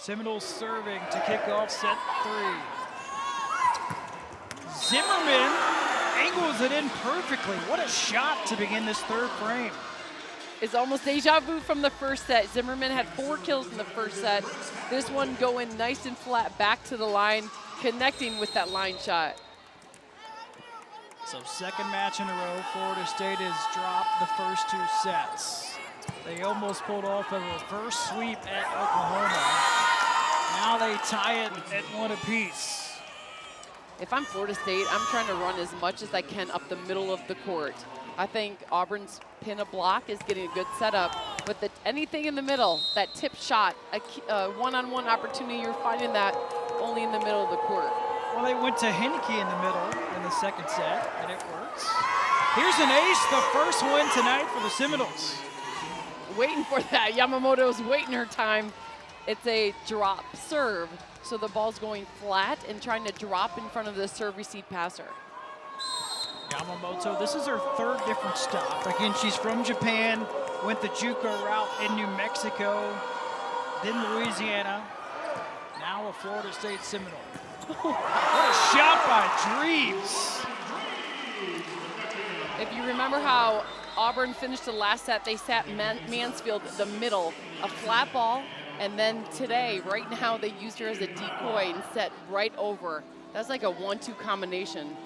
Seminoles serving to kick off set 3. Zimmerman angles it in perfectly. What a shot to begin this third frame. It's almost deja vu from the first set. Zimmerman had 4 kills in the first set. This one going nice and flat back to the line, connecting with that line shot. So second match in a row, Florida State has dropped the first 2 sets. They almost pulled off a reverse sweep at Oklahoma. Now they tie it at 1 apiece. If I'm Florida State, I'm trying to run as much as I can up the middle of the court. I think Auburn's pin a block is getting a good setup, but anything in the middle, that tip shot, a one-on-one opportunity, you're finding that only in the middle of the court. Well, they went to Henneke in the middle in the second set, and it works. Here's an ace, the first win tonight for the Seminoles. Waiting for that. Yamamoto's waiting her time. It's a drop serve, so the ball's going flat and trying to drop in front of the serve-receive passer. Yamamoto, this is her 3rd different stop. Again, she's from Japan, went the JUCO route in New Mexico, then Louisiana, now a Florida State Seminole. What a shot by Dreves. If you remember how Auburn finished the last set, they sat Mansfield the middle, a flat ball, and then today, right now, they used her as a decoy and set right over. That's like a 1-2 combination.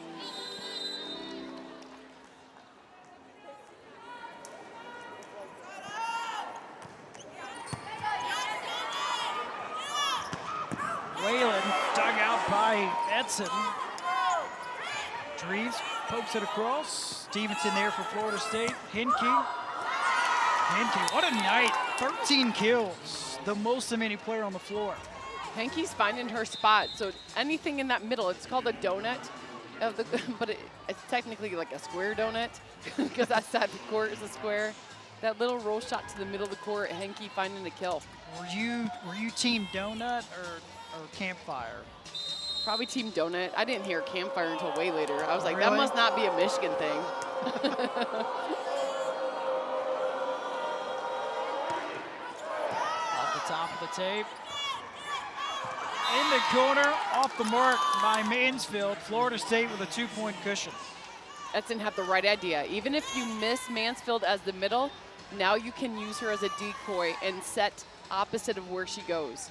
Whalen dug out by Edson. Dreves pokes it across. Stevenson there for Florida State. Henneke, what a night. 13 kills, the most of any player on the floor. Henke's finding her spot, so anything in that middle, it's called a donut, but it's technically like a square donut, because that side of the court is a square. That little roll shot to the middle of the court, Henke finding the kill. Were you team donut or campfire? Probably team donut. I didn't hear campfire until way later. I was like, really? That must not be a Michigan thing. Off the top of the tape. In the corner, off the mark by Mansfield. Florida State with a 2-point cushion. Edson had the right idea. Even if you miss Mansfield as the middle, now you can use her as a decoy and set opposite of where she goes.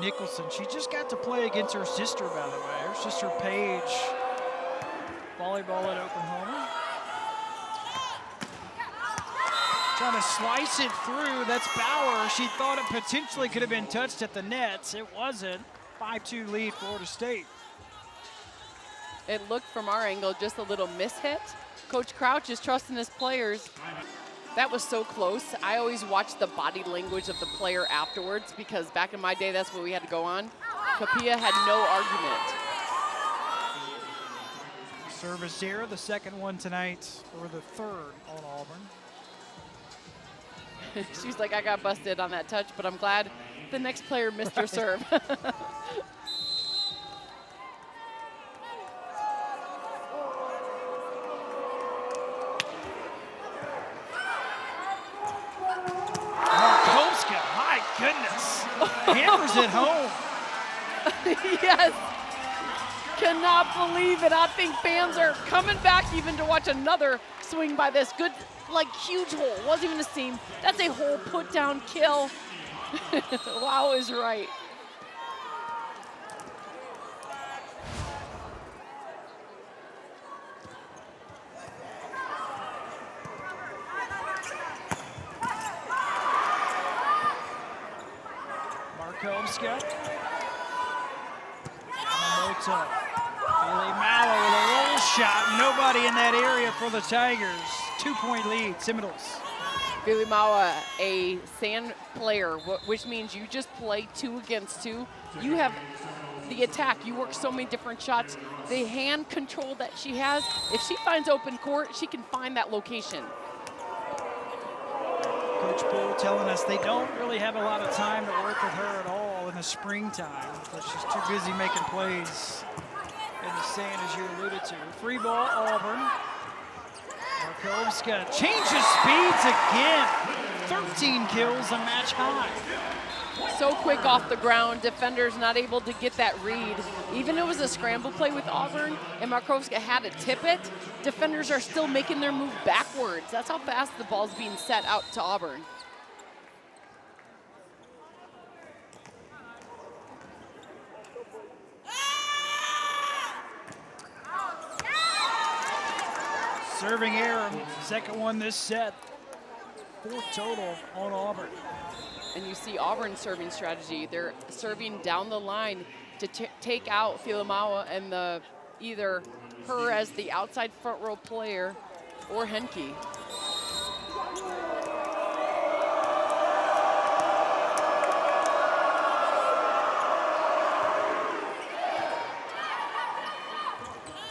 Nicholson, she just got to play against her sister, by the way. Her sister Paige, volleyball at Oklahoma. Trying to slice it through, that's Bauer. She thought it potentially could have been touched at the nets. It wasn't. 5-2 lead, Florida State. It looked from our angle just a little mishit. Coach Crouch is trusting his players. That was so close. I always watch the body language of the player afterwards because back in my day, that's what we had to go on. Kapia had no argument. Service error, the second one tonight, or the 3rd on Auburn. She's like, I got busted on that touch, but I'm glad the next player missed her serve. Goodness, hammers it home. Yes, cannot believe it. I think fans are coming back even to watch another swing by this. Good, like huge hole, wasn't even a seam. That's a hole put down kill. Wow is right. Yamamoto. Billy Mallow with a roll shot. Nobody in that area for the Tigers. 2-point lead, Seminoles. Billy Mallow, a sand player, which means you just play 2 against 2. You have the attack. You work so many different shots. The hand control that she has, if she finds open court, she can find that location. Coach Bull telling us they don't really have a lot of time to work with her at all in the springtime, but she's too busy making plays in the sand, as you alluded to. Free ball, Auburn. Markovska changes speeds again. 13 kills, a match high. So quick off the ground, defenders not able to get that read. Even though it was a scramble play with Auburn and Markowska had to tip it, defenders are still making their move backwards. That's how fast the ball's being set out to Auburn. Serving error, second one this set. 4 total on Auburn. And you see Auburn's serving strategy. They're serving down the line to take out Filamawa and either her as the outside front row player or Henke.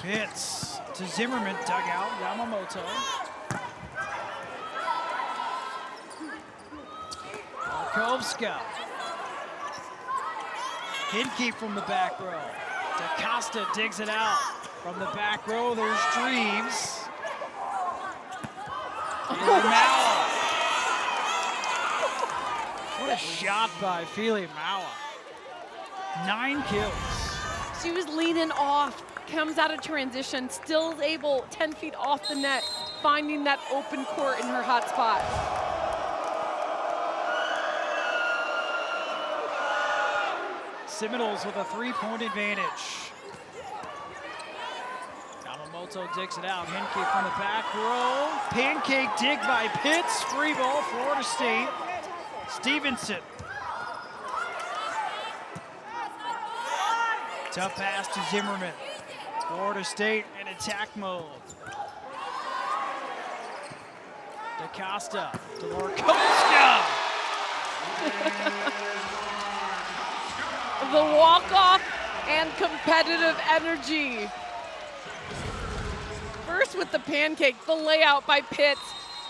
Pitts to Zimmerman, dugout, Yamamoto. Markowska. Henke from the back row. DaCosta digs it out. From the back row, there's Dreves. Maua. What a shot by Fili Maua. 9 kills. She was leaning off, comes out of transition, still able 10 feet off the net, finding that open court in her hot spot. Seminoles with a 3-point advantage. Yamamoto digs it out. Henke from the back row. Pancake dig by Pitts. Free ball, Florida State. Stevenson. Tough pass to Zimmerman. Florida State in attack mode. DaCosta to Markowska. The walk-off and competitive energy. First with the pancake, the layout by Pitts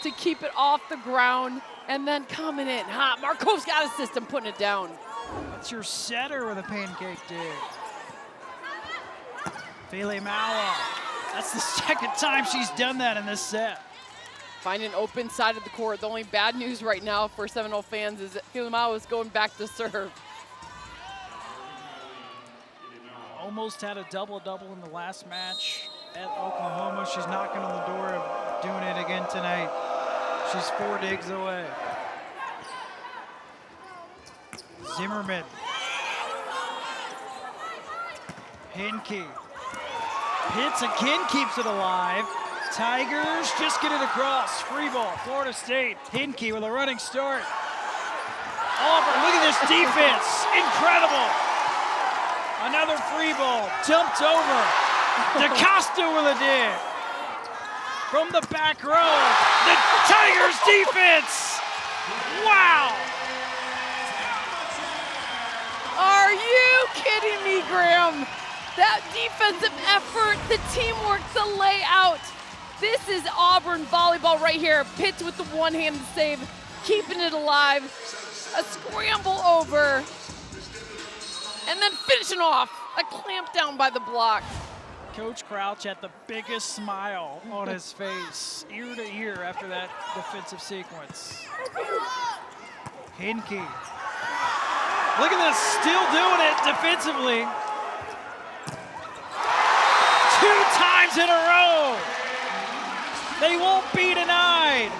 to keep it off the ground, and then coming in hot. Markowska got a system, putting it down. That's your setter with a pancake dig. Fili Maua. That's the second time she's done that in this set. Find an open side of the court. The only bad news right now for Seminole fans is that Fili Maua is going back to serve. Almost had a double-double in the last match at Oklahoma. She's knocking on the door of doing it again tonight. She's 4 digs away. Zimmerman. Henke. Pitts again keeps it alive. Tigers just get it across. Free ball, Florida State. Henke with a running start. Auburn, look at this defense. Incredible. Another free ball, dumped over. DaCosta with a dig. From the back row, the Tigers defense. Wow. Are you kidding me, Graham? That defensive effort, the teamwork, the layout. This is Auburn volleyball right here. Pitts with the one-handed save, keeping it alive. A scramble over. And then finishing off, a clamp down by the block. Coach Crouch had the biggest smile on his face, ear to ear after that defensive sequence. Henke. Look at this, still doing it defensively. 2 times in a row. They won't be denied.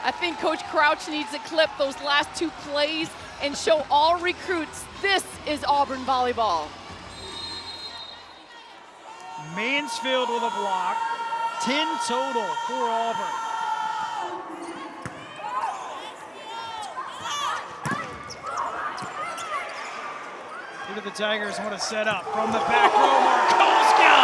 I think Coach Crouch needs to clip those last 2 plays and show all recruits this is Auburn volleyball. Mansfield with a block. 10 total for Auburn. Look at the Tigers want to set up from the back row. Markowska!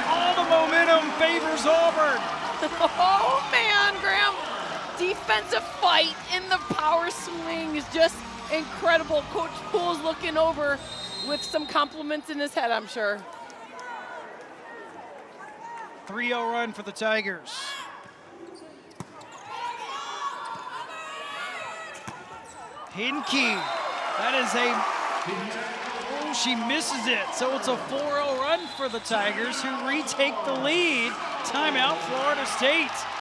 All the momentum favors Auburn. Oh man, Graham. Defensive fight in the power swing is just incredible. Coach Poole's looking over with some compliments in his head, I'm sure. 3-0 run for the Tigers. Henke. That is oh, she misses it. So it's a 4-0 run for the Tigers, who retake the lead. Timeout, Florida State.